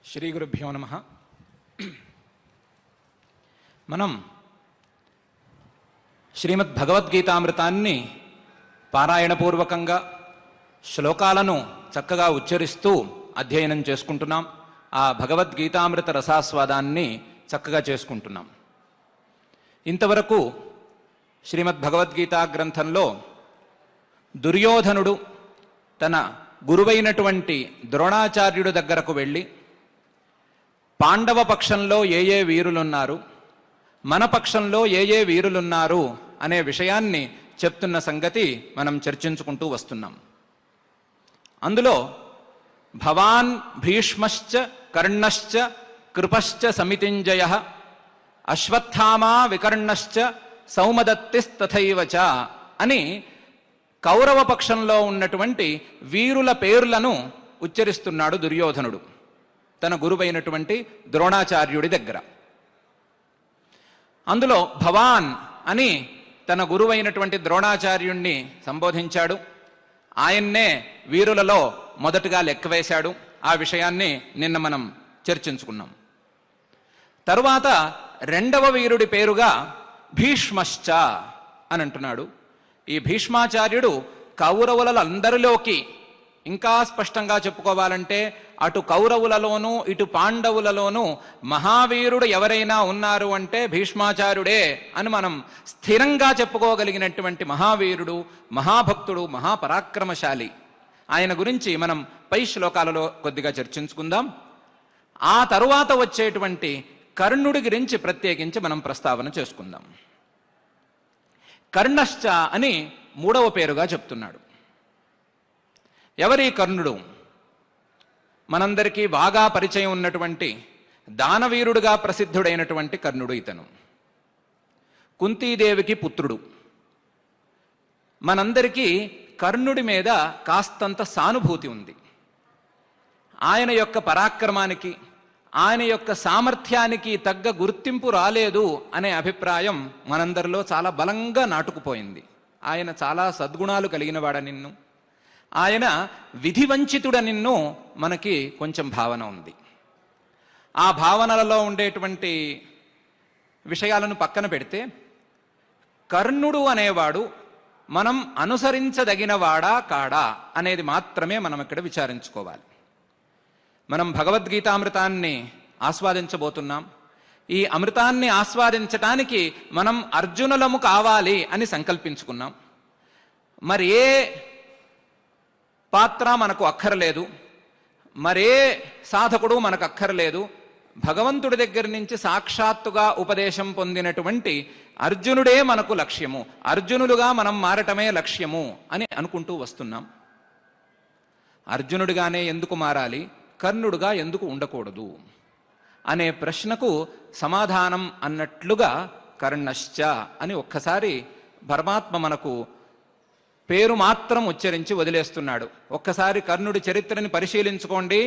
శ్రీ గురుభ్యో నమః. మనం శ్రీమద్ భగవద్గీతామృతాన్ని పారాయణపూర్వకంగా శ్లోకాలను చక్కగా ఉచ్చరిస్తూ అధ్యయనం చేసుకుంటున్నాం. ఆ భగవద్గీతామృత రసాస్వాదాన్ని చక్కగా చేసుకుంటున్నాం. ఇంతవరకు శ్రీమద్ భగవద్గీతా గ్రంథంలో దుర్యోధనుడు తన గురువైనటువంటి ద్రోణాచార్యుడి దగ్గరకు వెళ్ళి పాండవ పక్షంలో ఏ వీరులున్నారు, మన పక్షంలో ఏ వీరులున్నారు అనే విషయాన్ని చెప్తున్న సంగతి మనం చర్చించుకుంటూ వస్తున్నాం. అందులో భవాన్ భీష్మశ్చ కర్ణశ్చ కృపశ్చ సమితింజయ అశ్వత్థామా వికర్ణశ్చ సౌమదత్తిస్తథైవచ అని కౌరవ పక్షంలో ఉన్నటువంటి వీరుల పేర్లను ఉచ్చరిస్తున్నాడు దుర్యోధనుడు తన గురువైనటువంటి ద్రోణాచార్యుడి దగ్గర. అందులో భవాన్ అని తన గురువైనటువంటి ద్రోణాచార్యుణ్ణి సంబోధించాడు. ఆయన్నే వీరులలో మొదటగా లెక్కవేశాడు. ఆ విషయాన్ని నిన్న మనం చర్చించుకున్నాం. తరువాత రెండవ వీరుడి పేరుగా భీష్మశ్చ అని అంటున్నాడు. ఈ భీష్మాచార్యుడు కౌరవులందరిలోకి, ఇంకా స్పష్టంగా చెప్పుకోవాలంటే అటు కౌరవులలోనూ ఇటు పాండవులలోనూ మహావీరుడు ఎవరైనా ఉన్నారు అంటే భీష్మాచార్యుడే అని మనం స్థిరంగా చెప్పుకోగలిగినటువంటి మహావీరుడు, మహాభక్తుడు, మహాపరాక్రమశాలి. ఆయన గురించి మనం పై శ్లోకాలలో కొద్దిగా చర్చించుకుందాం. ఆ తరువాత వచ్చేటువంటి కర్ణుడి గురించి ప్రత్యేకించి మనం ప్రస్తావన చేసుకుందాం. కర్ణశ్చ అని మూడవ పేరుగా చెప్తున్నాడు. ఎవరి కర్ణుడు? మనందరికీ బాగా పరిచయం ఉన్నటువంటి దానవీరుడుగా ప్రసిద్ధుడైనటువంటి కర్ణుడు. ఇతను కుంతీదేవికి పుత్రుడు. మనందరికీ కర్ణుడి మీద కాస్తంత సానుభూతి ఉంది. ఆయన యొక్క పరాక్రమానికి, ఆయన యొక్క సామర్థ్యానికి తగ్గ గుర్తింపు రాలేదు అనే అభిప్రాయం మనందరిలో చాలా బలంగా నాటుకుపోయింది. ఆయన చాలా సద్గుణాలు కలిగినవాడ నిన్ను, ఆయన విధివంచితుడ నిన్ను మనకి కొంచెం భావన ఉంది. ఆ భావనలలో ఉండేటువంటి విషయాలను పక్కన పెడితే కర్ణుడు అనేవాడు మనం అనుసరించదగినవాడా కాడా అనేది మాత్రమే మనం ఇక్కడ విచారించుకోవాలి. మనం భగవద్గీతామృతాన్ని ఆస్వాదించబోతున్నాం. ఈ అమృతాన్ని ఆస్వాదించటానికి మనం అర్జునులము కావాలి అని సంకల్పించుకున్నాం. మరి ఏ పాత్ర మనకు అక్కర్లేదు, మరే సాధకుడు మనకు అక్కర్లేదు. భగవంతుడి దగ్గర నుంచి సాక్షాత్తుగా ఉపదేశం పొందినటువంటి అర్జునుడే మనకు లక్ష్యము, అర్జునులుగా మనం మారటమే లక్ష్యము అని అనుకుంటూ వస్తున్నాం. అర్జునుడిగానే ఎందుకు మారాలి, కర్ణుడుగా ఎందుకు ఉండకూడదు అనే ప్రశ్నకు సమాధానం అన్నట్లుగా కర్ణశ్చ అని ఒక్కసారి పరమాత్మ మనకు పేరు మాత్రం ఉచ్చరించి వదిలేస్తున్నాడు. ఒక్కసారి కర్ణుడి చరిత్రని పరిశీలించుకోండి.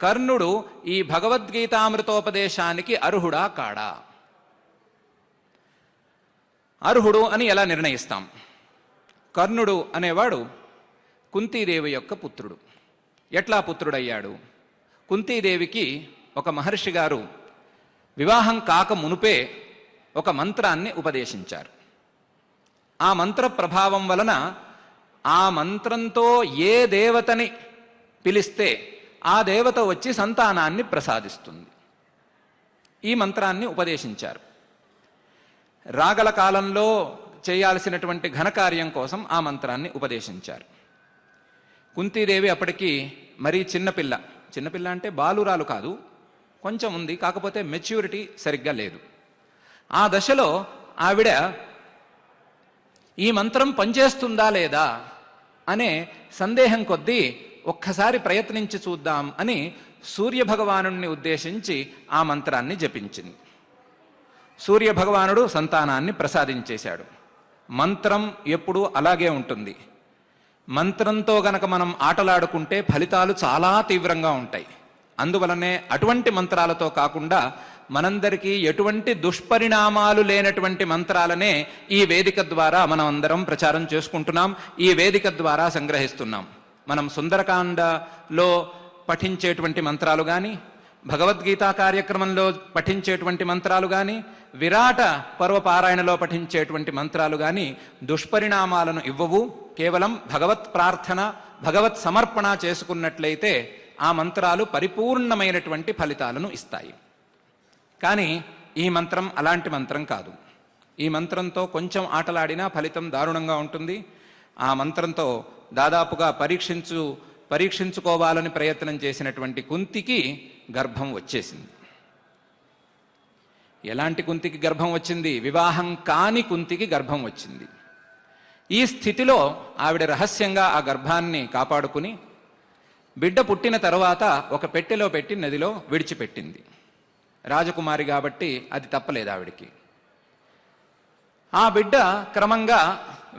కర్ణుడు ఈ భగవద్గీతామృతోపదేశానికి అర్హుడా కాడా? అర్హుడు అని ఎలా నిర్ణయిస్తాం? కర్ణుడు అనేవాడు కుంతీదేవి యొక్క పుత్రుడు. ఎట్లా పుత్రుడయ్యాడు? కుంతీదేవికి ఒక మహర్షి గారు వివాహం కాక మునుపే ఒక మంత్రాన్ని ఉపదేశించారు. ఆ మంత్ర ప్రభావం వలన ఆ మంత్రంతో ఏ దేవతని పిలిస్తే ఆ దేవత వచ్చి సంతానాన్ని ప్రసాదిస్తుంది. ఈ మంత్రాన్ని ఉపదేశించారు. రాగల కాలంలో చేయాల్సినటువంటి ఘనకార్యం కోసం ఆ మంత్రాన్ని ఉపదేశించారు. కుంతీదేవి అప్పటికి మరీ చిన్నపిల్ల అంటే బాలురాలు కాదు, కొంచెం ఉంది, కాకపోతే మెచ్యూరిటీ సరిగ్గా లేదు. ఆ దశలో ఆవిడ ఈ మంత్రం పనిచేస్తుందా లేదా అనే సందేహం కొద్దీ ఒక్కసారి ప్రయత్నించి చూద్దాం అని సూర్యభగవానుణ్ణి ఉద్దేశించి ఆ మంత్రాన్ని జపించింది. సూర్యభగవానుడు సంతానాన్ని ప్రసాదించేశాడు. మంత్రం ఎప్పుడూ అలాగే ఉంటుంది. మంత్రంతో గనక మనం ఆటలాడుకుంటే ఫలితాలు చాలా తీవ్రంగా ఉంటాయి. అందువలనే అటువంటి మంత్రాలతో కాకుండా మనందరికీ ఎటువంటి దుష్పరిణామాలు లేనటువంటి మంత్రాలనే ఈ వేదిక ద్వారా మనం అందరం ప్రచారం చేసుకుంటున్నాం, ఈ వేదిక ద్వారా సంగ్రహిస్తున్నాం. మనం సుందరకాండలో పఠించేటువంటి మంత్రాలు కానీ, భగవద్గీత కార్యక్రమంలో పఠించేటువంటి మంత్రాలు కానీ, విరాట పర్వపారాయణలో పఠించేటువంటి మంత్రాలు కానీ దుష్పరిణామాలను ఇవ్వవు. కేవలం భగవత్ ప్రార్థన, భగవత్ సమర్పణ చేసుకున్నట్లయితే ఆ మంత్రాలు పరిపూర్ణమైనటువంటి ఫలితాలను ఇస్తాయి. కానీ ఈ మంత్రం అలాంటి మంత్రం కాదు. ఈ మంత్రంతో కొంచెం ఆటలాడినా ఫలితం దారుణంగా ఉంటుంది. ఆ మంత్రంతో దాదాపుగా పరీక్షించుకోవాలని ప్రయత్నం చేసినటువంటి కుంతికి గర్భం వచ్చేసింది. ఎలాంటి కుంతికి గర్భం వచ్చింది? వివాహం కాని కుంతికి గర్భం వచ్చింది. ఈ స్థితిలో ఆవిడ రహస్యంగా ఆ గర్భాన్ని కాపాడుకుని బిడ్డ పుట్టిన తర్వాత ఒక పెట్టెలో పెట్టి నదిలో విడిచిపెట్టింది. రాజకుమారి కాబట్టి అది తప్పలేదు ఆవిడికి. ఆ బిడ్డ క్రమంగా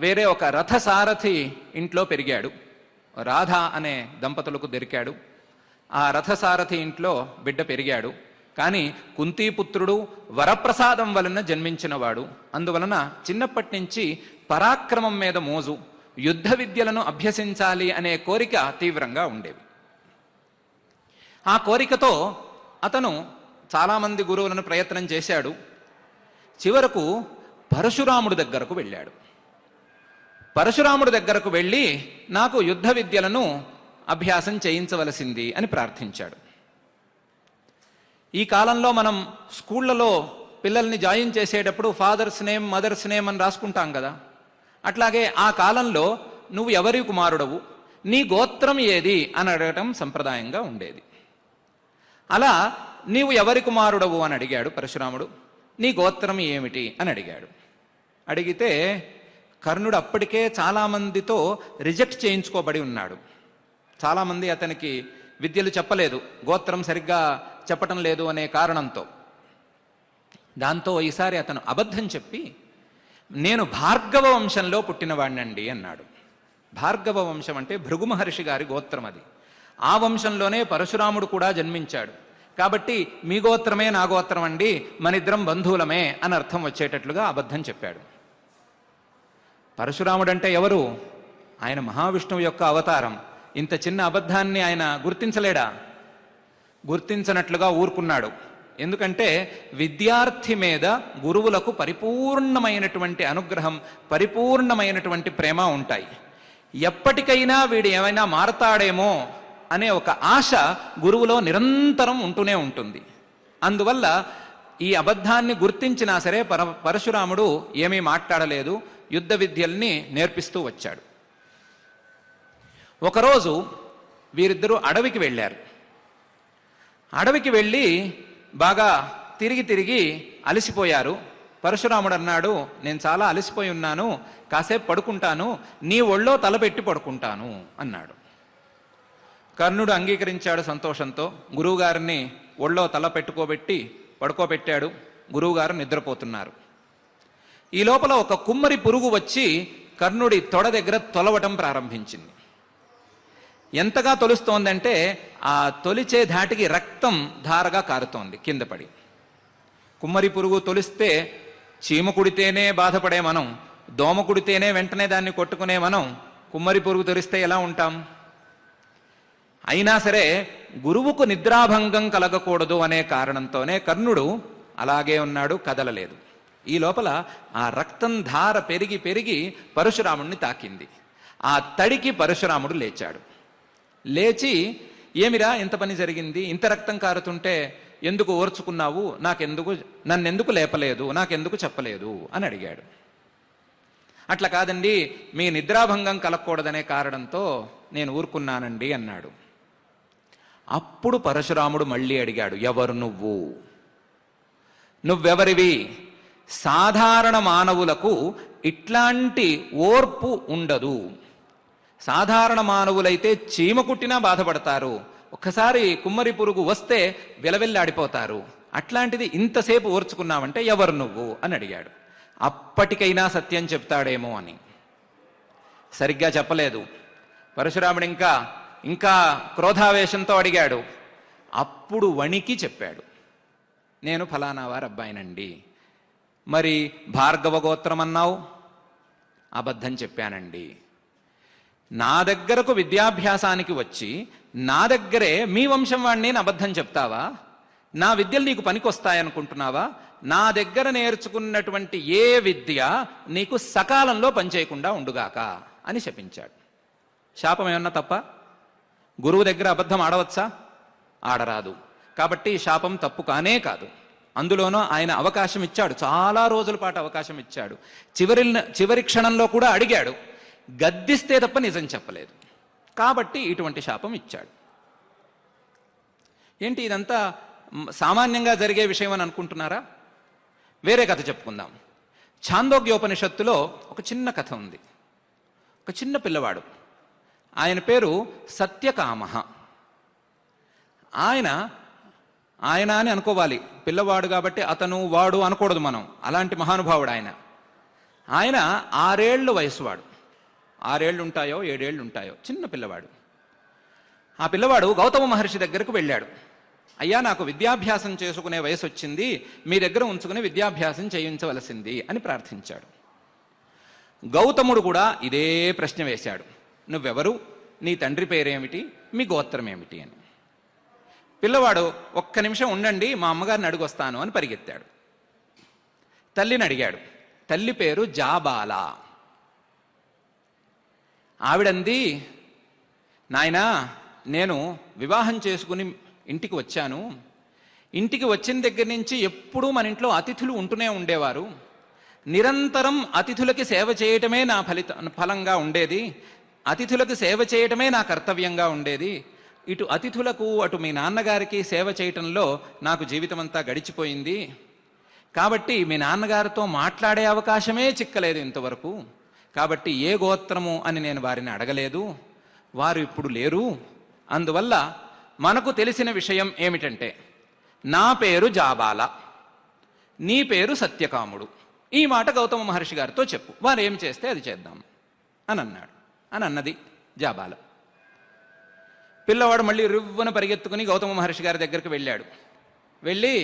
వేరే ఒక రథసారథి ఇంట్లో పెరిగాడు. రాధ అనే దంపతులకు దొరికాడు. ఆ రథసారథి ఇంట్లో బిడ్డ పెరిగాడు. కానీ కుంతీపుత్రుడు వరప్రసాదం వలన జన్మించినవాడు. అందువలన చిన్నప్పటి నుంచి పరాక్రమం మీద మోజు, యుద్ధ విద్యలను అభ్యసించాలి అనే కోరిక తీవ్రంగా ఉండేవి. ఆ కోరికతో అతను చాలామంది గురువులను ప్రయత్నం చేశాడు. చివరకు పరశురాముడి దగ్గరకు వెళ్ళాడు. పరశురాముడి దగ్గరకు వెళ్ళి నాకు యుద్ధ విద్యలను అభ్యాసం చేయించవలసింది అని ప్రార్థించాడు. ఈ కాలంలో మనం స్కూళ్లలో పిల్లల్ని జాయిన్ చేసేటప్పుడు ఫాదర్స్ నేమ్, మదర్స్ నేమ్ అని రాసుకుంటాం కదా. అట్లాగే ఆ కాలంలో నువ్వు ఎవరి కుమారుడవు, నీ గోత్రం ఏది అని అడగటం సంప్రదాయంగా ఉండేది. అలా నీవు ఎవరి కుమారుడవు అని అడిగాడు పరశురాముడు. నీ గోత్రం ఏమిటి అని అడిగాడు. అడిగితే కర్ణుడు అప్పటికే చాలామందితో రిజెక్ట్ చేయించుకోబడి ఉన్నాడు. చాలామంది అతనికి విద్యలు చెప్పలేదు, గోత్రం సరిగ్గా చెప్పటం లేదు అనే కారణంతో. దాంతో ఈసారి అతను అబద్ధం చెప్పి నేను భార్గవ వంశంలో పుట్టినవాడినండి అన్నాడు. భార్గవ వంశం అంటే భృగు మహర్షి గారి గోత్రం అది. ఆ వంశంలోనే పరశురాముడు కూడా జన్మించాడు. కాబట్టి మీ గోత్రమే నా గోత్రం అండి, మనిద్దరం బంధువులమే అని అర్థం వచ్చేటట్లుగా అబద్ధం చెప్పాడు. పరశురాముడు అంటే ఎవరు? ఆయన మహావిష్ణువు యొక్క అవతారం. ఇంత చిన్న అబద్ధాన్ని ఆయన గుర్తించలేడా? గుర్తించనట్లుగా ఊరుకున్నాడు. ఎందుకంటే విద్యార్థి మీద గురువులకు పరిపూర్ణమైనటువంటి అనుగ్రహం, పరిపూర్ణమైనటువంటి ప్రేమ ఉంటాయి. ఎప్పటికైనా వీడు ఏమైనా మారతాడేమో అనే ఒక ఆశ గురువులో నిరంతరం ఉంటూనే ఉంటుంది. అందువల్ల ఈ అబద్ధాన్ని గుర్తించినా సరే పరశురాముడు ఏమీ మాట్లాడలేదు, యుద్ధ విద్యల్ని నేర్పిస్తూ వచ్చాడు. ఒకరోజు వీరిద్దరూ అడవికి వెళ్ళారు. అడవికి వెళ్ళి బాగా తిరిగి అలసిపోయారు. పరశురాముడు అన్నాడు, నేను చాలా అలసిపోయి ఉన్నాను, కాసేపు పడుకుంటాను, నీ ఒళ్ళో తలపెట్టి పడుకుంటాను అన్నాడు. కర్ణుడు అంగీకరించాడు సంతోషంతో. గురువుగారిని ఒళ్ళో తల పడుకోబెట్టాడు. గురువుగారు నిద్రపోతున్నారు. ఈ లోపల ఒక కుమ్మరి పురుగు వచ్చి కర్ణుడి తొడ దగ్గర తొలవటం ప్రారంభించింది. ఎంతగా తొలుస్తోందంటే ఆ తొలిచే ధాటికి రక్తం ధారగా కారుతోంది కింద పడి. కుమ్మరి పురుగు తొలిస్తే చీమ కుడితేనే బాధపడే మనం, దోమ కుడితేనే వెంటనే దాన్ని కొట్టుకునే మనం, కుమ్మరి పురుగు తొలిస్తే ఎలా ఉంటాం? అయినా సరే గురువుకు నిద్రాభంగం కలగకూడదు అనే కారణంతోనే కర్ణుడు అలాగే ఉన్నాడు, కదలలేదు. ఈ లోపల ఆ రక్తం ధార పెరిగి పరశురాముడిని తాకింది. ఆ తడికి పరశురాముడు లేచాడు. లేచి, ఏమిరా ఇంత పని జరిగింది, ఇంత రక్తం కారుతుంటే ఎందుకు ఓర్చుకున్నావు, నన్నెందుకు లేపలేదు, నాకెందుకు చెప్పలేదు అని అడిగాడు. అట్లా కాదండి, మీ నిద్రాభంగం కలగకూడదనే కారణంతో నేను ఊరుకున్నానండి అన్నాడు. అప్పుడు పరశురాముడు మళ్ళీ అడిగాడు, ఎవరు నువ్వెవరివి? సాధారణ మానవులకు ఇట్లాంటి ఓర్పు ఉండదు. సాధారణ మానవులైతే చీమ కుట్టినా బాధపడతారు, ఒక్కసారి కుమ్మరి పురుగు వస్తే విలవిల్లాడిపోతారు. అట్లాంటిది ఇంతసేపు ఓర్చుకున్నావంటే ఎవరు నువ్వు అని అడిగాడు. అప్పటికైనా సత్యం చెప్తాడేమో అని. సరిగ్గా చెప్పలేదు. పరశురాముడు ఇంకా క్రోధావేశంతో అడిగాడు. అప్పుడు వణికి చెప్పాడు, నేను ఫలానా వారి అబ్బాయినండి. మరి భార్గవ గోత్రం అన్నావు? అబద్ధం చెప్పానండి. నా దగ్గరకు విద్యాభ్యాసానికి వచ్చి నా దగ్గరే మీ వంశం వాడిని నేను అబద్ధం చెప్తావా? నా విద్యలు నీకు పనికొస్తాయనుకుంటున్నావా? నా దగ్గర నేర్చుకున్నటువంటి ఏ విద్య నీకు సకాలంలో పనిచేయకుండా ఉండుగాక అని శపించాడు. శాపం ఏమన్నా తప్ప? గురువు దగ్గర అబద్ధం ఆడవచ్చా? ఆడరాదు. కాబట్టి శాపం తప్పు కానే కాదు. అందులోనూ ఆయన అవకాశం ఇచ్చాడు, చాలా రోజుల పాటు అవకాశం ఇచ్చాడు. చివరి క్షణంలో కూడా అడిగాడు, గద్దిస్తే తప్ప నిజం చెప్పలేదు. కాబట్టి ఇటువంటి శాపం ఇచ్చాడు. ఏంటి ఇదంతా సామాన్యంగా జరిగే విషయం అని అనుకుంటున్నారా? వేరే కథ చెప్పుకుందాం. ఛాందోగ్యోపనిషత్తులో ఒక చిన్న కథ ఉంది. ఒక చిన్న పిల్లవాడు, ఆయన పేరు సత్యకామః. ఆయన అని అనుకోవాలి, పిల్లవాడు కాబట్టి అతను వాడు అనకూడదు మనం. అలాంటి మహానుభావుడు ఆయన. 6 ఏళ్ళు వయసువాడు. 6 ఏళ్ళు ఉంటాయో 7 ఏళ్ళు ఉంటాయో, చిన్న పిల్లవాడు. ఆ పిల్లవాడు గౌతమ మహర్షి దగ్గరకు వెళ్ళాడు. అయ్యా, నాకు విద్యాభ్యాసం చేసుకునే వయసు వచ్చింది, మీ దగ్గర ఉంచుకుని విద్యాభ్యాసం చేయించవలసింది అని ప్రార్థించాడు. గౌతముడు కూడా ఇదే ప్రశ్న వేశాడు, నువ్వెవరు, నీ తండ్రి పేరేమిటి, మీ గోత్రం ఏమిటి అని. పిల్లవాడు, ఒక్క నిమిషం ఉండండి, మా అమ్మగారిని అడిగొస్తాను అని పరిగెత్తాడు. తల్లిని అడిగాడు. తల్లి పేరు జాబాల. ఆవిడంది, నాయనా, నేను వివాహం చేసుకుని ఇంటికి వచ్చాను. ఇంటికి వచ్చిన దగ్గర నుంచి ఎప్పుడూ మన ఇంట్లో అతిథులు ఉంటూనే ఉండేవారు. నిరంతరం అతిథులకి సేవ చేయటమే నా ఫలంగా ఉండేది. అతిథులకు సేవ చేయటమే నా కర్తవ్యంగా ఉండేది. ఇటు అతిథులకు అటు మీ నాన్నగారికి సేవ చేయటంలో నాకు జీవితం అంతా గడిచిపోయింది. కాబట్టి మీ నాన్నగారితో మాట్లాడే అవకాశమే చిక్కలేదు ఇంతవరకు. కాబట్టి ఏ గోత్రము అని నేను వారిని అడగలేదు. వారు ఇప్పుడు లేరు. అందువల్ల మనకు తెలిసిన విషయం ఏమిటంటే, నా పేరు జాబాల, నీ పేరు సత్యకాముడు. ఈ మాట గౌతమ మహర్షి గారితో చెప్పు, వారు ఏం చేస్తే అది చేద్దాం అని అన్నాడు. అని అన్నది జాబాల. పిల్లవాడు మళ్ళీ రివ్వున పరిగెత్తుకుని గౌతమ మహర్షి గారి దగ్గరికి వెళ్ళాడు. వెళ్ళి,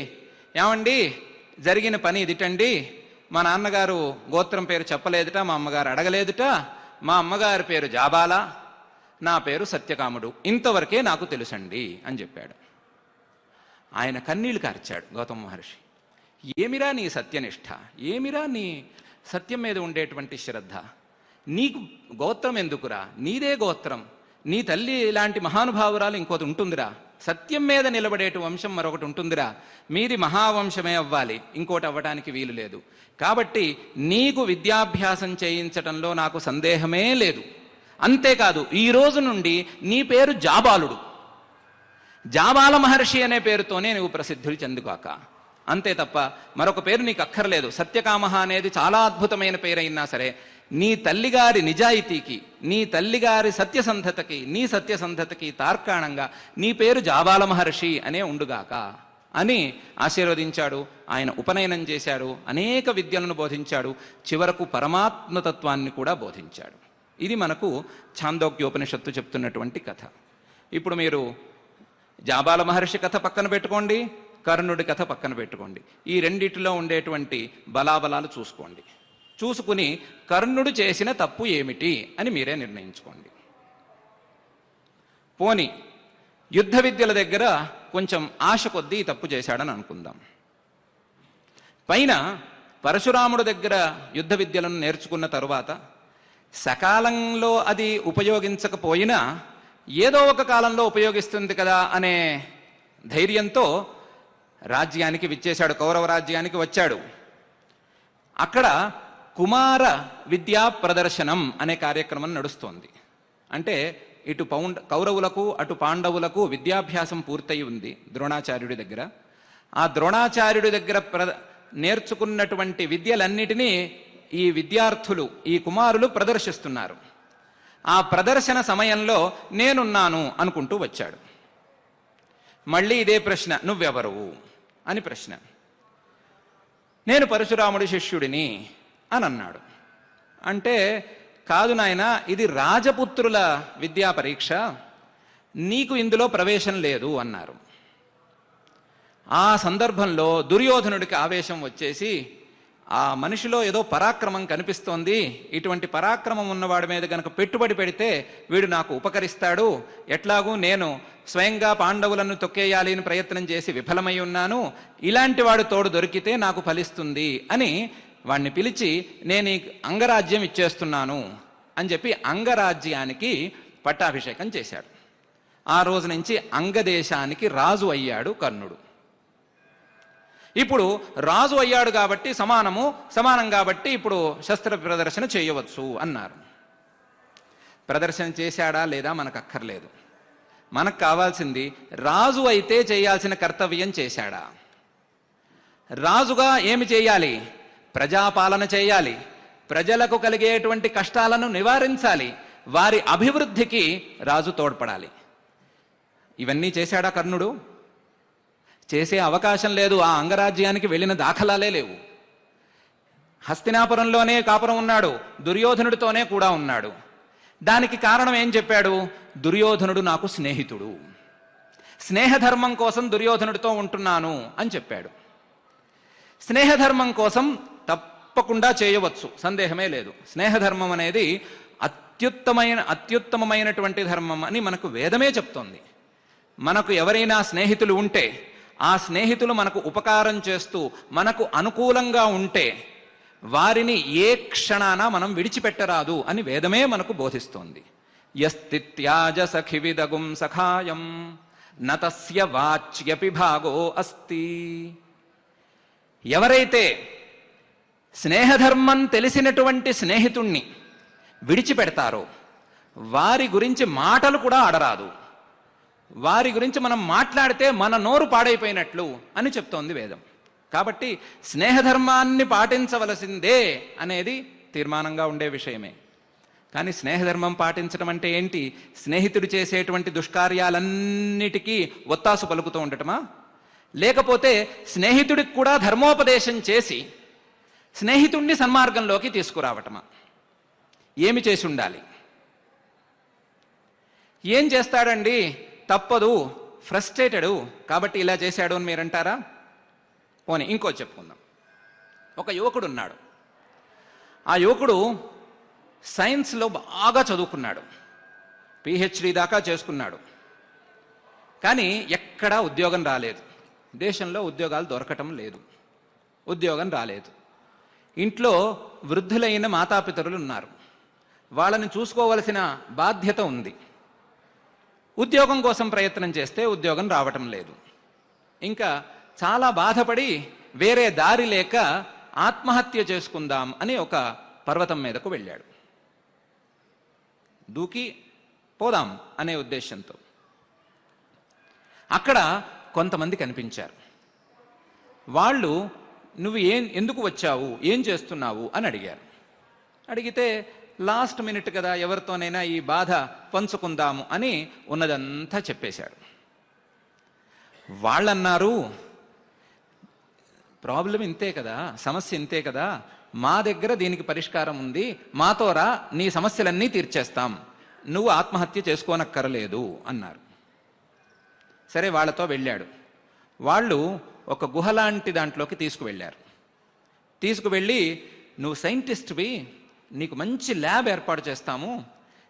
ఏమండి, జరిగిన పని ఇదిటండి, మా నాన్నగారు గోత్రం పేరు చెప్పలేదుట, మా అమ్మగారు అడగలేదుట, మా అమ్మగారి పేరు జాబాల, నా పేరు సత్యకాముడు, ఇంతవరకే నాకు తెలుసండి అని చెప్పాడు. ఆయన కన్నీళ్లు కార్చాడు గౌతమ మహర్షి. ఏమిరా నీ సత్యనిష్ట, ఏమిరా నీ సత్యం మీద ఉండేటువంటి శ్రద్ధ, నీకు గోత్రం ఎందుకురా, నీదే గోత్రం, నీ తల్లి ఇలాంటి మహానుభావురాలు ఇంకోటి ఉంటుందిరా, సత్యం మీద నిలబడేటు వంశం మరొకటి ఉంటుందిరా, మీది మహావంశమే అవ్వాలి, ఇంకోటి అవ్వటానికి వీలు లేదు. కాబట్టి నీకు విద్యాభ్యాసం చేయించటంలో నాకు సందేహమే లేదు. అంతేకాదు, ఈ రోజు నుండి నీ పేరు జాబాలుడు, జాబాల మహర్షి అనే పేరుతోనే నువ్వు ప్రసిద్ధులు చెందుగాక. అంతే తప్ప మరొక పేరు నీకు అక్కర్లేదు. సత్యకామః అనేది చాలా అద్భుతమైన పేరైనా సరే, నీ తల్లిగారి నిజాయితీకి, నీ తల్లిగారి సత్యసంధతకి, నీ సత్యసంధతకి తార్కాణంగా నీ పేరు జాబాల మహర్షి అనే ఉండుగాక అని ఆశీర్వదించాడు. ఆయన ఉపనయనం చేశాడు, అనేక విద్యలను బోధించాడు, చివరకు పరమాత్మతత్వాన్ని కూడా బోధించాడు. ఇది మనకు ఛాందోగ్యోపనిషత్తు చెప్తున్నటువంటి కథ. ఇప్పుడు మీరు జాబాల మహర్షి కథ పక్కన పెట్టుకోండి, కర్ణుడి కథ పక్కన పెట్టుకోండి. ఈ రెండిటిలో ఉండేటువంటి బలాబలాలు చూసుకోండి. చూసుకుని కర్ణుడు చేసిన తప్పు ఏమిటి అని మీరే నిర్ణయించుకోండి. పోని యుద్ధ విద్యల దగ్గర కొంచెం ఆశ కొద్దీ తప్పు చేశాడని అనుకుందాం. పైన పరశురాముడు దగ్గర యుద్ధ విద్యలను నేర్చుకున్న తరువాత సకాలంలో అది ఉపయోగించకపోయినా ఏదో ఒక కాలంలో ఉపయోగిస్తుంది కదా అనే ధైర్యంతో రాజ్యానికి విచ్చేశాడు, కౌరవ రాజ్యానికి వచ్చాడు. అక్కడ కుమార విద్యా ప్రదర్శనం అనే కార్యక్రమం నడుస్తోంది. అంటే ఇటు కౌరవులకు అటు పాండవులకు విద్యాభ్యాసం పూర్తయి ఉంది ద్రోణాచార్యుడి దగ్గర. ఆ ద్రోణాచార్యుడి దగ్గర నేర్చుకున్నటువంటి విద్యలన్నిటినీ ఈ విద్యార్థులు, ఈ కుమారులు ప్రదర్శిస్తున్నారు. ఆ ప్రదర్శన సమయంలో నేనున్నాను అనుకుంటూ వచ్చాడు. మళ్ళీ ఇదే ప్రశ్న, నువ్వెవరు అని ప్రశ్న. నేను పరశురాముడి శిష్యుడిని అని అన్నాడు. అంటే కాదు నాయన, ఇది రాజపుత్రుల విద్యా పరీక్ష, నీకు ఇందులో ప్రవేశం లేదు అన్నారు. ఆ సందర్భంలో దుర్యోధనుడికి ఆవేశం వచ్చేసి ఆ మనిషిలో ఏదో పరాక్రమం కనిపిస్తోంది, ఇటువంటి పరాక్రమం ఉన్నవాడి మీద గనక పెట్టుబడి పెడితే వీడు నాకు ఉపకరిస్తాడు, ఎట్లాగూ నేను స్వయంగా పాండవులను తొక్కేయాలి అని ప్రయత్నం చేసి విఫలమై ఉన్నాను, ఇలాంటి వాడు తోడు దొరికితే నాకు ఫలిస్తుంది అని వాడిని పిలిచి నేను ఈ అంగరాజ్యం ఇచ్చేస్తున్నాను అని చెప్పి అంగరాజ్యానికి పట్టాభిషేకం చేశాడు. ఆ రోజు నుంచి అంగదేశానికి రాజు అయ్యాడు కర్ణుడు. ఇప్పుడు రాజు అయ్యాడు కాబట్టి సమానం కాబట్టి ఇప్పుడు శస్త్ర ప్రదర్శన చేయవచ్చు అన్నారు. ప్రదర్శన చేశాడా లేదా మనకు అక్కర్లేదు. మనకు కావాల్సింది రాజు అయితే చేయాల్సిన కర్తవ్యం చేశాడా. రాజుగా ఏమి చేయాలి? ప్రజాపాలన చేయాలి, ప్రజలకు కలిగేటువంటి కష్టాలను నివారించాలి, వారి అభివృద్ధికి రాజు తోడ్పడాలి. ఇవన్నీ చేశాడా కర్ణుడు? చేసే అవకాశం లేదు. ఆ అంగరాజ్యానికి వెళ్ళిన దాఖలాలే లేవు. హస్తినాపురంలోనే కాపురం ఉన్నాడు, దుర్యోధనుడితోనే కూడా ఉన్నాడు. దానికి కారణం ఏం చెప్పాడు? దుర్యోధనుడు నాకు స్నేహితుడు, స్నేహధర్మం కోసం దుర్యోధనుడితో ఉంటున్నాను అని చెప్పాడు. స్నేహధర్మం కోసం తప్పకుండా చేయవచ్చు, సందేహమే లేదు. స్నేహధర్మం అనేది అత్యుత్తమమైనటువంటి ధర్మం అని మనకు వేదమే చెప్తోంది. మనకు ఎవరైనా స్నేహితులు ఉంటే ఆ స్నేహితులు మనకు ఉపకారం చేస్తూ మనకు అనుకూలంగా ఉంటే వారిని ఏ క్షణాన మనం విడిచిపెట్టరాదు అని వేదమే మనకు బోధిస్తోంది. యస్తిత్యాజ సఖివిదగుం సఖాయం నతస్య వాచ్యపి భాగో అస్తి. ఎవరైతే స్నేహధర్మం తెలిసినటువంటి స్నేహితుణ్ణి విడిచిపెడతారో వారి గురించి మాటలు కూడా ఆడరాదు. వారి గురించి మనం మాట్లాడితే మన నోరు పాడైపోయినట్లు అని చెప్తోంది వేదం. కాబట్టి స్నేహధర్మాన్ని పాటించవలసిందే అనేది తీర్మానంగా ఉండే విషయమే. కానీ స్నేహధర్మం పాటించడం అంటే ఏంటి? స్నేహితుడు చేసేటువంటి దుష్కార్యాలన్నిటికీ ఒత్తాసు పలుకుతూ ఉండటమా? లేకపోతే స్నేహితుడికి కూడా ధర్మోపదేశం చేసి స్నేహితుణ్ణి సన్మార్గంలోకి తీసుకురావటమా? ఏమి చేసి ఉండాలి? ఏం చేస్తాడండి? తప్పదు, ఫ్రస్ట్రేటెడు కాబట్టి ఇలా చేశాడు అని మీరంటారా? పోనీ ఇంకో చెప్పుకుందాం. ఒక యువకుడు ఉన్నాడు. ఆ యువకుడు సైన్స్లో బాగా చదువుకున్నాడు, పిహెచ్డి దాకా చేసుకున్నాడు. కానీ ఎక్కడా ఉద్యోగం రాలేదు. దేశంలో ఉద్యోగాలు దొరకటం లేదు, ఉద్యోగం రాలేదు. ఇంట్లో వృద్ధులైన మాతాపితరులు ఉన్నారు, వాళ్ళని చూసుకోవలసిన బాధ్యత ఉంది. ఉద్యోగం కోసం ప్రయత్నం చేస్తే ఉద్యోగం రావటం లేదు. ఇంకా చాలా బాధపడి వేరే దారి లేక ఆత్మహత్య చేసుకుందాం అని ఒక పర్వతం మీదకు వెళ్ళాడు. దూకి పోదాం అనే ఉద్దేశంతో. అక్కడ కొంతమంది కనిపించారు. వాళ్ళు నువ్వు ఎందుకు వచ్చావు, ఏం చేస్తున్నావు అని అడిగారు. అడిగితే లాస్ట్ మినిట్ కదా, ఎవరితోనైనా ఈ బాధ పంచుకుందాము అని ఉన్నదంతా చెప్పేశాడు. వాళ్ళన్నారు, ప్రాబ్లం ఇంతే కదా, సమస్య ఇంతే కదా, మా దగ్గర దీనికి పరిష్కారం ఉంది, మాతోరా నీ సమస్యలన్నీ తీర్చేస్తాం, నువ్వు ఆత్మహత్య చేసుకోనక్కరలేదు అన్నారు. సరే, వాళ్ళతో వెళ్ళాడు. వాళ్ళు ఒక గుహలాంటి దాంట్లోకి తీసుకువెళ్ళారు. తీసుకువెళ్ళి, నువ్వు సైంటిస్ట్వి, నీకు మంచి ల్యాబ్ ఏర్పాటు చేస్తాము,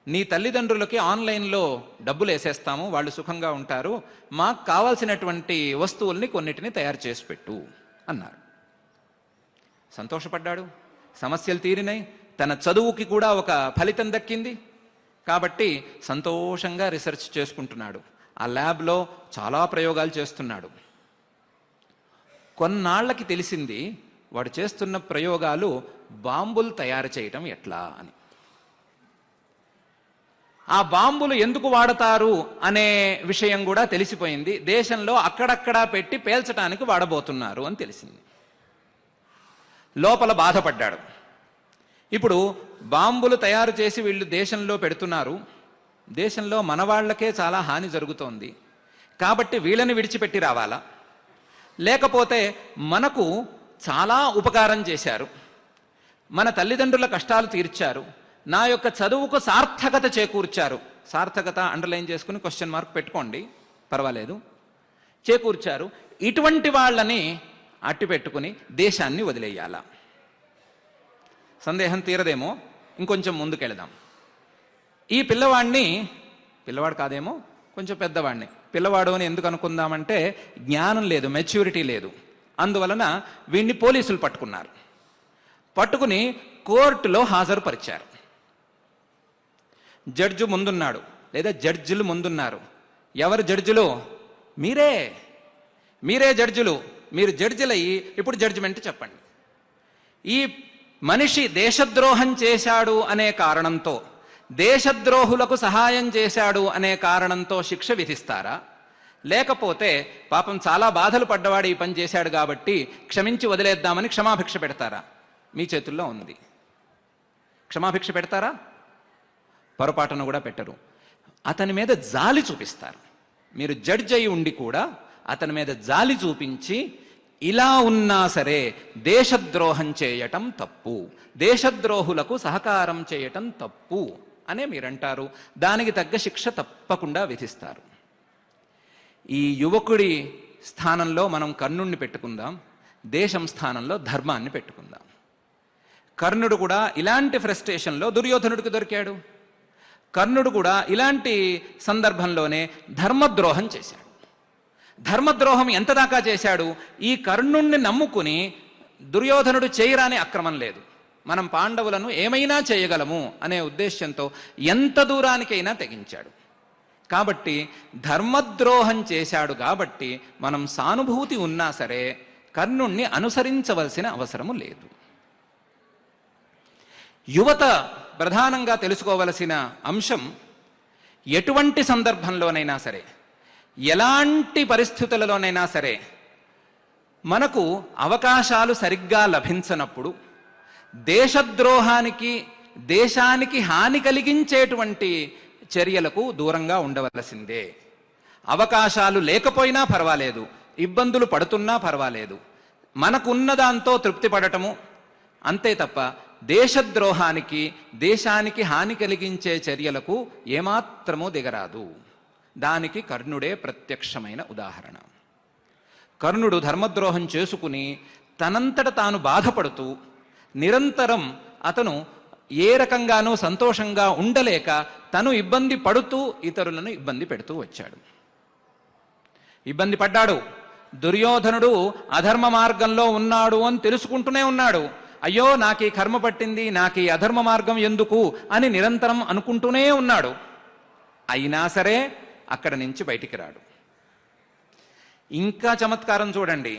నీ తల్లిదండ్రులకి ఆన్లైన్లో డబ్బులు వేసేస్తాము, వాళ్ళు సుఖంగా ఉంటారు, మాకు కావాల్సినటువంటి వస్తువుల్ని కొన్నిటిని తయారు చేసి పెట్టు అన్నారు. సంతోషపడ్డాడు, సమస్యలు తీరినాయి, తన చదువుకి కూడా ఒక ఫలితం దక్కింది. కాబట్టి సంతోషంగా రీసెర్చ్ చేసుకుంటున్నాడు. ఆ ల్యాబ్లో చాలా ప్రయోగాలు చేస్తున్నాడు. కొన్నాళ్లకి తెలిసింది వాడు చేస్తున్న ప్రయోగాలు బాంబులు తయారు చేయటం ఎట్లా అని. ఆ బాంబులు ఎందుకు వాడతారు అనే విషయం కూడా తెలిసిపోయింది. దేశంలో అక్కడక్కడా పెట్టి పేల్చడానికి వాడబోతున్నారు అని తెలిసింది. లోపల బాధపడ్డాడు. ఇప్పుడు బాంబులు తయారు చేసి వీళ్ళు దేశంలో పెడుతున్నారు, దేశంలో మన వాళ్లకే చాలా హాని జరుగుతోంది, కాబట్టి వీళ్ళని విడిచిపెట్టి రావాలా, లేకపోతే మనకు చాలా ఉపకారం చేశారు, మన తల్లిదండ్రుల కష్టాలు తీర్చారు, నా యొక్క చదువుకు సార్థకత చేకూర్చారు, సార్థకత అండర్లైన్ చేసుకుని క్వశ్చన్ మార్క్ పెట్టుకోండి పర్వాలేదు, చేకూర్చారు, ఇటువంటి వాళ్ళని అట్టి పెట్టుకుని దేశాన్ని వదిలేయాలా? సందేహం తీరదేమో, ఇంకొంచెం ముందుకెళదాం. ఈ పిల్లవాడు కాదేమో, కొంచెం పెద్దవాడిని. పిల్లవాడు అని ఎందుకు అనుకుందామంటే జ్ఞానం లేదు, మెచ్యూరిటీ లేదు. అందువలన వీడిని పోలీసులు పట్టుకున్నారు. పట్టుకుని కోర్టులో హాజరుపరిచారు. జడ్జి ముందున్నాడు, లేదా జడ్జిలు ముందున్నారు. ఎవరు జడ్జిలు? మీరే జడ్జిలు. మీరు జడ్జిలయ్యి ఇప్పుడు జడ్జిమెంట్ చెప్పండి. ఈ మనిషి దేశద్రోహం చేశాడు అనే కారణంతో, దేశద్రోహులకు సహాయం చేశాడు అనే కారణంతో శిక్ష విధిస్తారా? లేకపోతే పాపం చాలా బాధలు పడ్డవాడు ఈ పని చేశాడు కాబట్టి క్షమించి వదిలేద్దామని క్షమాభిక్ష పెడతారా? మీ చేతుల్లో ఉంది. క్షమాభిక్ష పెడతారా? పొరపాటును కూడా పెట్టరు. అతని మీద జాలి చూపిస్తారు. మీరు జడ్జి అయి ఉండి కూడా అతని మీద జాలి చూపించి, ఇలా ఉన్నా సరే దేశద్రోహం చేయటం తప్పు, దేశద్రోహులకు సహకారం చేయటం తప్పు అనే మీరంటారు. దానికి తగ్గ శిక్ష తప్పకుండా విధిస్తారు. ఈ యువకుడి స్థానంలో మనం కర్ణుణ్ణి పెట్టుకుందాం, దేశం స్థానంలో ధర్మాన్ని పెట్టుకుందాం. కర్ణుడు కూడా ఇలాంటి ఫ్రస్ట్రేషన్లో దుర్యోధనుడికి దొరికాడు. కర్ణుడు కూడా ఇలాంటి సందర్భంలోనే ధర్మద్రోహం చేశాడు. ధర్మద్రోహం ఎంత దాకా చేశాడు? ఈ కర్ణుణ్ణి నమ్ముకుని దుర్యోధనుడు చేయరాని అక్రమం లేదు, మనం పాండవులను ఏమైనా చేయగలము అనే ఉద్దేశంతో ఎంత దూరానికైనా తెగించాడు. కాబట్టి ధర్మద్రోహం చేశాడు కాబట్టి మనం సానుభూతి ఉన్నా సరే కర్ణుణ్ణి అనుసరించవలసిన అవసరము లేదు. యువత ప్రధానంగా తెలుసుకోవలసిన అంశం, ఎటువంటి సందర్భంలోనైనా సరే, ఎలాంటి పరిస్థితులలోనైనా సరే మనకు అవకాశాలు సరిగ్గా లభించనప్పుడు దేశద్రోహానికి, దేశానికి హాని కలిగించేటువంటి చర్యలకు దూరంగా ఉండవలసిందే. అవకాశాలు లేకపోయినా పర్వాలేదు, ఇబ్బందులు పడుతున్నా పర్వాలేదు, మనకున్న దాంతో తృప్తి పడటము అంతే తప్ప దేశద్రోహానికి, దేశానికి హాని కలిగించే చర్యలకు ఏమాత్రమూ దిగరాదు. దానికి కర్ణుడే ప్రత్యక్షమైన ఉదాహరణ. కర్ణుడు ధర్మద్రోహం చేసుకుని తనంతట తాను బాధపడుతూ నిరంతరం అతను ఏ రకంగానూ సంతోషంగా ఉండలేక తను ఇబ్బంది పడుతూ ఇతరులను ఇబ్బంది పెడుతూ వచ్చాడు. ఇబ్బంది పడ్డాడు. దుర్యోధనుడు అధర్మ మార్గంలో ఉన్నాడు అని తెలుసుకుంటూనే ఉన్నాడు. అయ్యో నాకు ఈ కర్మ పట్టింది, నాకు ఈ అధర్మ మార్గం ఎందుకు అని నిరంతరం అనుకుంటూనే ఉన్నాడు. అయినా సరే అక్కడ నుంచి బయటికి రాడు. ఇంకా చమత్కారం చూడండి.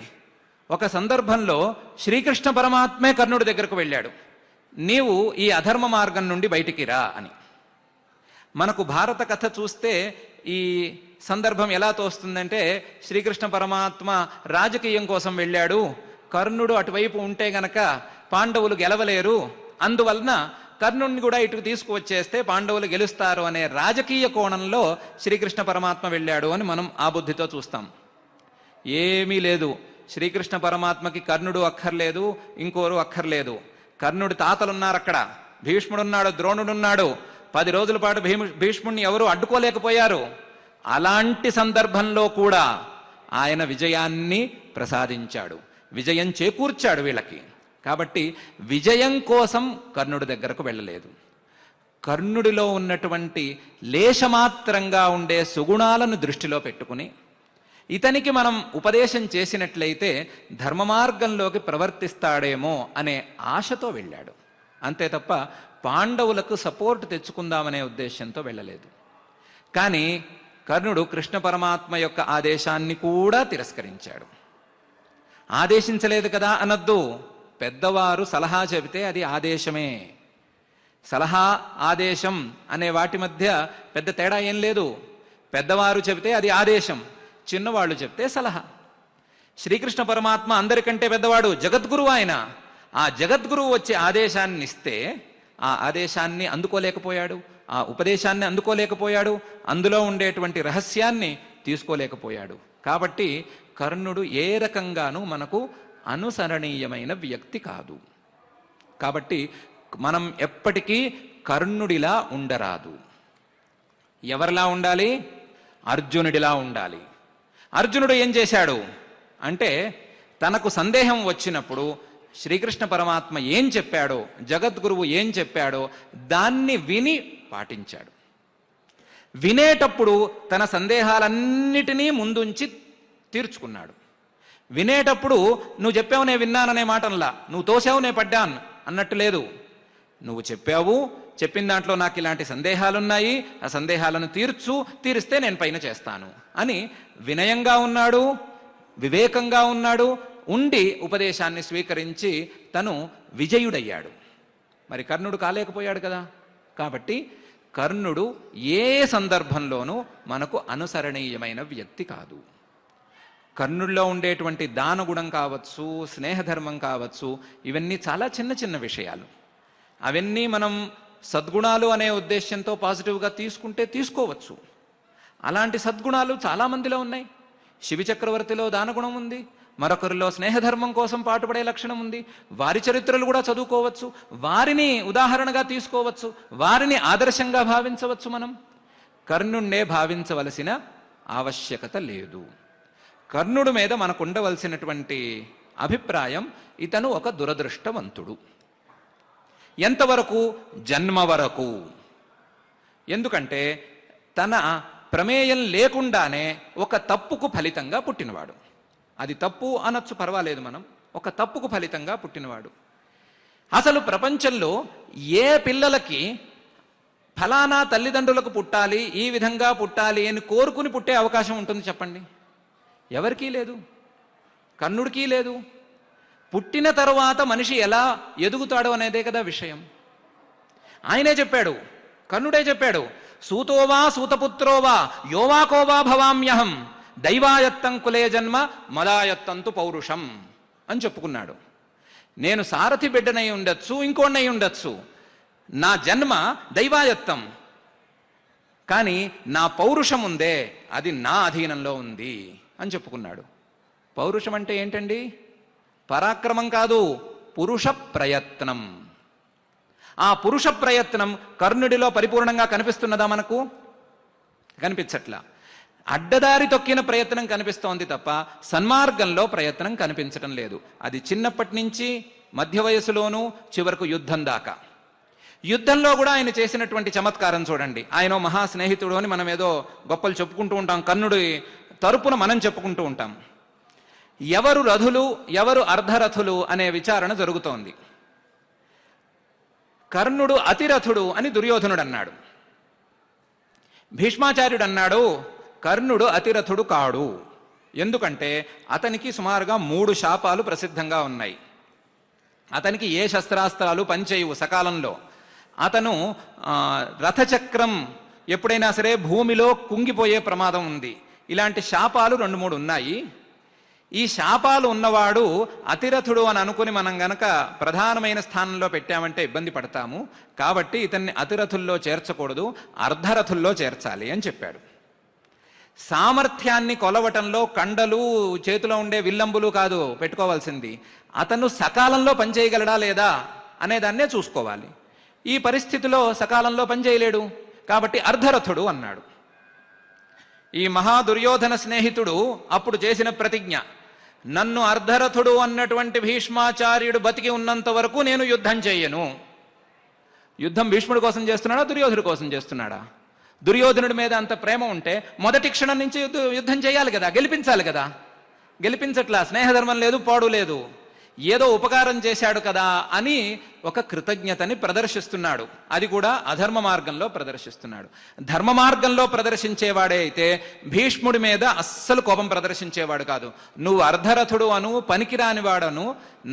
ఒక సందర్భంలో శ్రీకృష్ణ పరమాత్మే కర్ణుడి దగ్గరకు వెళ్ళాడు, నీవు ఈ అధర్మ మార్గం నుండి బయటికి రా అని. మనకు భారత కథ చూస్తే ఈ సందర్భం ఎలా తోస్తుందంటే, శ్రీకృష్ణ పరమాత్మ రాజకీయం కోసం వెళ్ళాడు, కర్ణుడు అటువైపు ఉంటే గనక పాండవులు గెలవలేరు, అందువలన కర్ణుడిని కూడా ఇటుకు తీసుకువచ్చేస్తే పాండవులు గెలుస్తారు అనే రాజకీయ కోణంలో శ్రీకృష్ణ పరమాత్మ వెళ్ళాడు అని మనం ఆ బుద్ధితో చూస్తాం. ఏమీ లేదు. శ్రీకృష్ణ పరమాత్మకి కర్ణుడు అక్కర్లేదు, ఇంకోరు అక్కర్లేదు. కర్ణుడి తాతలున్నారు అక్కడ, భీష్ముడున్నాడు, ద్రోణుడున్నాడు. 10 రోజుల పాటు భీష్ముడిని ఎవరు అడ్డుకోలేకపోయారు. అలాంటి సందర్భంలో కూడా ఆయన విజయాన్ని ప్రసాదించాడు, విజయం చేకూర్చాడు వీళ్ళకి. కాబట్టి విజయం కోసం కర్ణుడి దగ్గరకు వెళ్ళలేదు. కర్ణుడిలో ఉన్నటువంటి లేశమాత్రంగా ఉండే సుగుణాలను దృష్టిలో పెట్టుకుని ఇతనికి మనం ఉపదేశం చేసినట్లయితే ధర్మ మార్గంలోకి ప్రవర్తిస్తాడేమో అనే ఆశతో వెళ్ళాడు. అంతే తప్ప పాండవులకు సపోర్ట్ తెచ్చుకుందామనే ఉద్దేశంతో వెళ్ళలేదు. కానీ కర్ణుడు కృష్ణ పరమాత్మ యొక్క ఆదేశాన్ని కూడా తిరస్కరించాడు. ఆదేశించలేదు కదా అనద్దు. పెద్దవారు సలహా చెబితే అది ఆదేశమే. సలహా, ఆదేశం అనే వాటి మధ్య పెద్ద తేడా ఏం లేదు. పెద్దవారు చెబితే అది ఆదేశం, చిన్నవాళ్ళు చెప్తే సలహా. శ్రీకృష్ణ పరమాత్మ అందరికంటే పెద్దవాడు, జగద్గురువు ఆయన. ఆ జగద్గురువు వచ్చే ఆదేశాన్ని ఇస్తే ఆ ఆదేశాన్ని అందుకోలేకపోయాడు, ఆ ఉపదేశాన్ని అందుకోలేకపోయాడు, అందులో ఉండేటువంటి రహస్యాన్ని తీసుకోలేకపోయాడు. కాబట్టి కర్ణుడు ఏ రకంగానూ మనకు అనుసరణీయమైన వ్యక్తి కాదు. కాబట్టి మనం ఎప్పటికీ కర్ణుడిలా ఉండరాదు. ఎవరిలా ఉండాలి? అర్జునుడిలా ఉండాలి. అర్జునుడు ఏం చేశాడు అంటే, తనకు సందేహం వచ్చినప్పుడు శ్రీకృష్ణ పరమాత్మ ఏం చెప్పాడో, జగద్గురువు ఏం చెప్పాడో దాన్ని విని పాటించాడు. వినేటప్పుడు తన సందేహాలన్నిటినీ ముందుంచి తీర్చుకున్నాడు. వినేటప్పుడు నువ్వు చెప్పావు నే విన్నాననే మాటల్లా, నువ్వు తోసావు నే పడ్డాను అన్నట్టు లేదు. నువ్వు చెప్పావు, చెప్పిన దాంట్లో నాకు ఇలాంటి సందేహాలున్నాయి, ఆ సందేహాలను తీరిస్తే నేను పైన చేస్తాను అని వినయంగా ఉన్నాడు, వివేకంగా ఉన్నాడు. ఉండి ఉపదేశాన్ని స్వీకరించి తను విజయుడయ్యాడు. మరి కర్ణుడు కాలేకపోయాడు కదా. కాబట్టి కర్ణుడు ఏ సందర్భంలోనూ మనకు అనుసరణీయమైన వ్యక్తి కాదు. కర్ణుడిలో ఉండేటువంటి దానగుణం కావచ్చు, స్నేహధర్మం కావచ్చు, ఇవన్నీ చాలా చిన్న చిన్న విషయాలు. అవన్నీ మనం సద్గుణాలు అనే ఉద్దేశ్యంతో పాజిటివ్గా తీసుకుంటే తీసుకోవచ్చు. అలాంటి సద్గుణాలు చాలామందిలో ఉన్నాయి. శివి చక్రవర్తిలో దానగుణం ఉంది, మరొకరిలో స్నేహధర్మం కోసం పాటుపడే లక్షణం ఉంది. వారి చరిత్రలు కూడా చదువుకోవచ్చు, వారిని ఉదాహరణగా తీసుకోవచ్చు, వారిని ఆదర్శంగా భావించవచ్చు. మనం కర్ణుణ్ణే భావించవలసిన ఆవశ్యకత లేదు. కర్ణుడి మీద మనకు ఉండవలసినటువంటి అభిప్రాయం, ఇతను ఒక దురదృష్టవంతుడు. ఎంతవరకు? జన్మ వరకు. ఎందుకంటే తన ప్రమేయం లేకుండానే ఒక తప్పుకు ఫలితంగా పుట్టినవాడు. అది తప్పు అనొచ్చు, పర్వాలేదు, మనం ఒక తప్పుకు ఫలితంగా పుట్టినవాడు. అసలు ప్రపంచంలో ఏ పిల్లలకి ఫలానా తల్లిదండ్రులకు పుట్టాలి, ఈ విధంగా పుట్టాలి అని కోరుకుని పుట్టే అవకాశం ఉంటుంది చెప్పండి? ఎవరికీ లేదు, కర్ణుడికి లేదు. పుట్టిన తరువాత మనిషి ఎలా ఎదుగుతాడు అనేదే కదా విషయం. ఆయనే చెప్పాడు, కర్ణుడే చెప్పాడు, సూతోవా సూతపుత్రోవా యోవాకోవా భవామ్యహం దైవాయత్తం కులే జన్మ మదాయత్తంతు పౌరుషం అని చెప్పుకున్నాడు. నేను సారథి బిడ్డనై ఉండొచ్చు, ఇంకోనై ఉండొచ్చు, నా జన్మ దైవాయత్తం, కానీ నా పౌరుషం ఉందే అది నా అధీనంలో ఉంది అని చెప్పుకున్నాడు. పౌరుషం అంటే ఏంటండి? పరాక్రమం కాదు, పురుష ప్రయత్నం. ఆ పురుష ప్రయత్నం కర్ణుడిలో పరిపూర్ణంగా కనిపిస్తున్నదా మనకు? కనిపించట్లా. అడ్డదారి తొక్కిన ప్రయత్నం కనిపిస్తోంది తప్ప సన్మార్గంలో ప్రయత్నం కనిపించడం లేదు. అది చిన్నప్పటి నుంచి మధ్య వయసులోనూ చివరకు యుద్ధం దాకా. యుద్ధంలో కూడా ఆయన చేసినటువంటి చమత్కారం చూడండి. ఆయన మహా స్నేహితుడు అని మనం ఏదో గొప్పలు చెప్పుకుంటూ ఉంటాం, కర్ణుడి తరపున మనం చెప్పుకుంటూ ఉంటాం. ఎవరు రథులు ఎవరు అర్ధరథులు అనే విచారణ జరుగుతోంది. కర్ణుడు అతిరథుడు అని దుర్యోధనుడు అన్నాడు. భీష్మాచార్యుడు అన్నాడు, కర్ణుడు అతిరథుడు కాడు. ఎందుకంటే అతనికి సుమారుగా 3 శాపాలు ప్రసిద్ధంగా ఉన్నాయి. అతనికి ఏ శస్త్రాస్త్రాలు పనిచేయవు సకాలంలో. అతను రథచక్రం ఎప్పుడైనా సరే భూమిలో కుంగిపోయే ప్రమాదం ఉంది. ఇలాంటి శాపాలు 2-3 ఉన్నాయి. ఈ శాపాలు ఉన్నవాడు అతిరథుడు అని అనుకుని మనం గనక ప్రధానమైన స్థానంలో పెట్టామంటే ఇబ్బంది పడతాము. కాబట్టి ఇతన్ని అతిరథుల్లో చేర్చకూడదు, అర్ధరథుల్లో చేర్చాలి అని చెప్పాడు. సామర్థ్యాన్ని కొలవటంలో కండలు చేతిలో ఉండే విల్లంబులు కాదు పెట్టుకోవాల్సింది, అతను సకాలంలో పనిచేయగలడా లేదా అనేదాన్నే చూసుకోవాలి. ఈ పరిస్థితిలో సకాలంలో పనిచేయలేడు కాబట్టి అర్ధరథుడు అన్నాడు. ఈ మహాదుర్యోధన స్నేహితుడు అప్పుడు చేసిన ప్రతిజ్ఞ, నన్ను అర్ధరథుడు అన్నటువంటి భీష్మాచార్యుడు బతికి ఉన్నంత వరకు నేను యుద్ధం చేయను. యుద్ధం భీష్ముడి కోసం చేస్తున్నాడా, దుర్యోధనుడి కోసం చేస్తున్నాడా? దుర్యోధనుడి మీద అంత ప్రేమ ఉంటే మొదటి క్షణం నుంచి యుద్ధం చేయాలి కదా, గెలిపించాలి కదా. గెలిపించట్లా, స్నేహధర్మం లేదు, పాడు లేదు. ఏదో ఉపకారం చేశాడు కదా అని ఒక కృతజ్ఞతని ప్రదర్శిస్తున్నాడు. అది కూడా అధర్మ మార్గంలో ప్రదర్శిస్తున్నాడు. ధర్మ మార్గంలో ప్రదర్శించేవాడే అయితే భీష్ముడి మీద అస్సలు కోపం ప్రదర్శించేవాడు కాదు. నువ్వు అర్ధరథుడు అను, పనికిరాని వాడను,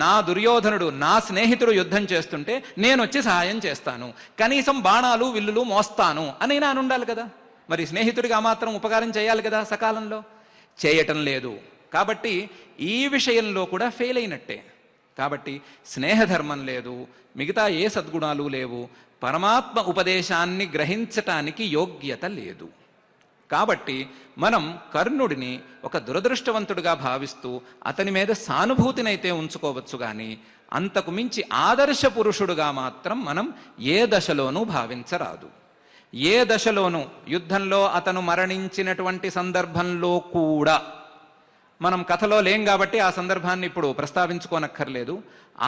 నా దుర్యోధనుడు నా స్నేహితుడు యుద్ధం చేస్తుంటే నేను వచ్చి సహాయం చేస్తాను, కనీసం బాణాలు విల్లులు మోస్తాను అని నేను ఉండాలి కదా. మరి స్నేహితుడిగా మాత్రం ఉపకారం చేయాలి కదా సకాలంలో. చేయటం లేదు కాబట్టి ఈ విషయంలో కూడా ఫెయిల్ అయినట్టే. కాబట్టి స్నేహధర్మం లేదు, మిగతా ఏ సద్గుణాలు లేవు, పరమాత్మ ఉపదేశాన్ని గ్రహించటానికి యోగ్యత లేదు. కాబట్టి మనం కర్ణుడిని ఒక దురదృష్టవంతుడిగా భావిస్తూ అతని మీద సానుభూతినైతే ఉంచుకోవచ్చు, కానీ అంతకు మించి ఆదర్శ పురుషుడుగా మాత్రం మనం ఏ దశలోనూ భావించరాదు. ఏ దశలోనూ యుద్ధంలో అతను మరణించినటువంటి సందర్భంలో కూడా మనం కథలో లేం కాబట్టి ఆ సందర్భాన్ని ఇప్పుడు ప్రస్తావించుకోనక్కర్లేదు.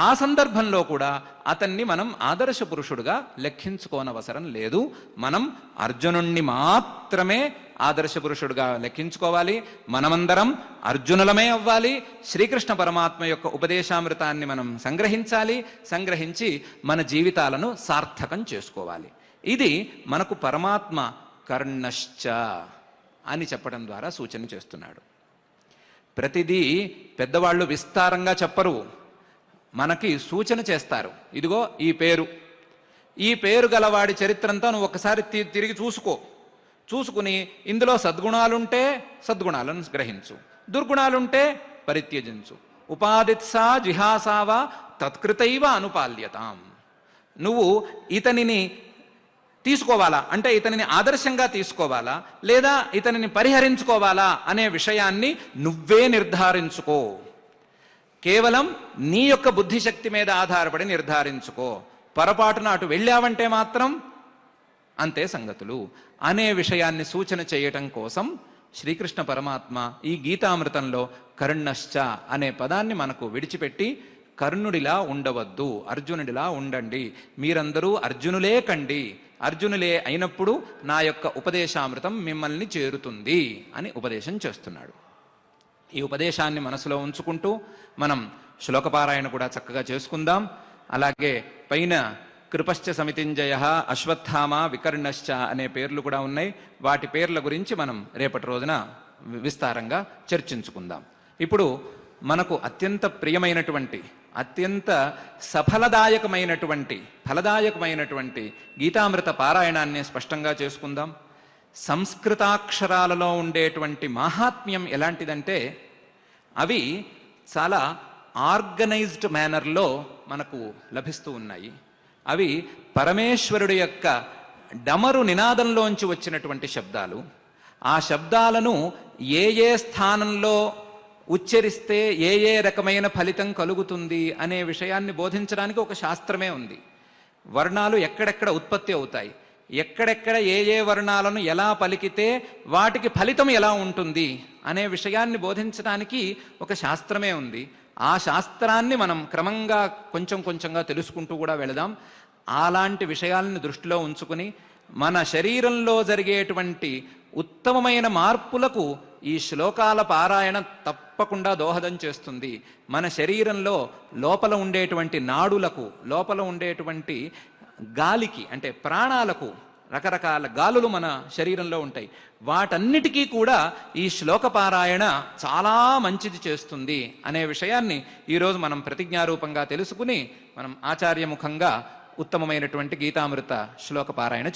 ఆ సందర్భంలో కూడా అతన్ని మనం ఆదర్శ పురుషుడుగా లెక్కించుకోనవసరం లేదు. మనం అర్జునుణ్ణి మాత్రమే ఆదర్శ పురుషుడుగా లెక్కించుకోవాలి. మనమందరం అర్జునులమే అవ్వాలి. శ్రీకృష్ణ పరమాత్మ యొక్క ఉపదేశామృతాన్ని మనం సంగ్రహించి మన జీవితాలను సార్థకం చేసుకోవాలి. ఇది మనకు పరమాత్మ కర్ణశ్చ అని చెప్పడం ద్వారా సూచన చేస్తున్నాడు. ప్రతిదీ పెద్దవాళ్ళు విస్తారంగా చెప్పరు, మనకి సూచన చేస్తారు. ఇదిగో ఈ పేరు గలవాడి చరిత్రంతా నువ్వు ఒకసారి తిరిగి చూసుకుని ఇందులో సద్గుణాలుంటే సద్గుణాలను గ్రహించు, దుర్గుణాలుంటే పరిత్యజించు. ఉపాదిత్సా జిహాసావా తత్కృతైవ అనుపాల్యతాం. నువ్వు ఇతనిని తీసుకోవాలా అంటే ఇతనిని ఆదర్శంగా తీసుకోవాలా లేదా ఇతనిని పరిహరించుకోవాలా అనే విషయాన్ని నువ్వే నిర్ధారించుకో. కేవలం నీ యొక్క బుద్ధిశక్తి మీద ఆధారపడి నిర్ధారించుకో. పొరపాటున అటు వెళ్ళావంటే మాత్రం అంతే సంగతులు అనే విషయాన్ని సూచన చేయటం కోసం శ్రీకృష్ణ పరమాత్మ ఈ గీతామృతంలో కర్ణశ్చ అనే పదాన్ని మనకు విడిచిపెట్టి కర్ణుడిలా ఉండవద్దు, అర్జునుడిలా ఉండండి, మీరందరూ అర్జునులే కండి, అర్జునులే అయినప్పుడు నా యొక్క ఉపదేశామృతం మిమ్మల్ని చేరుతుంది అని ఉపదేశం చేస్తున్నాడు. ఈ ఉపదేశాన్ని మనసులో ఉంచుకుంటూ మనం శ్లోకపారాయణ కూడా చక్కగా చేసుకుందాం. అలాగే పైన కృపశ్చ సమితింజయ, అశ్వత్థామ, వికర్ణశ్చ అనే పేర్లు కూడా ఉన్నాయి. వాటి పేర్ల గురించి మనం రేపటి రోజున విస్తారంగా చర్చించుకుందాం. ఇప్పుడు మనకు అత్యంత ప్రియమైనటువంటి అత్యంత ఫలదాయకమైనటువంటి గీతామృత పారాయణాన్ని స్పష్టంగా చేసుకుందాం. సంస్కృతాక్షరాలలో ఉండేటువంటి మాహాత్మ్యం ఎలాంటిదంటే అవి చాలా ఆర్గనైజ్డ్ మేనర్లో మనకు లభిస్తూ ఉన్నాయి. అవి పరమేశ్వరుడి యొక్క డమరు నినాదంలోంచి వచ్చినటువంటి శబ్దాలు. ఆ శబ్దాలను ఏ స్థానంలో ఉచ్చరిస్తే ఏ రకమైన ఫలితం కలుగుతుంది అనే విషయాన్ని బోధించడానికి ఒక శాస్త్రమే ఉంది. వర్ణాలు ఎక్కడెక్కడ ఉత్పత్తి అవుతాయి, ఎక్కడెక్కడ ఏ వర్ణాలను ఎలా పలికితే వాటికి ఫలితం ఎలా ఉంటుంది అనే విషయాన్ని బోధించడానికి ఒక శాస్త్రమే ఉంది. ఆ శాస్త్రాన్ని మనం క్రమంగా కొంచెంగా తెలుసుకుంటూ కూడా వెళదాం. అలాంటి విషయాలను దృష్టిలో ఉంచుకుని మన శరీరంలో జరిగేటువంటి ఉత్తమమైన మార్పులకు ఈ శ్లోకాల పారాయణ తప్పకుండా దోహదం చేస్తుంది. మన శరీరంలో లోపల ఉండేటువంటి నాడులకు, లోపల ఉండేటువంటి గాలికి అంటే ప్రాణాలకు, రకరకాల గాలులు మన శరీరంలో ఉంటాయి. వాటన్నిటికీ కూడా ఈ శ్లోక పారాయణ చాలా మంచిది చేస్తుంది అనే విషయాన్ని ఈరోజు మనం ప్రతిజ్ఞారూపంగా తెలుసుకుని మనం ఆచార్యముఖంగా ఉత్తమమైనటువంటి గీతామృత శ్లోక పారాయణ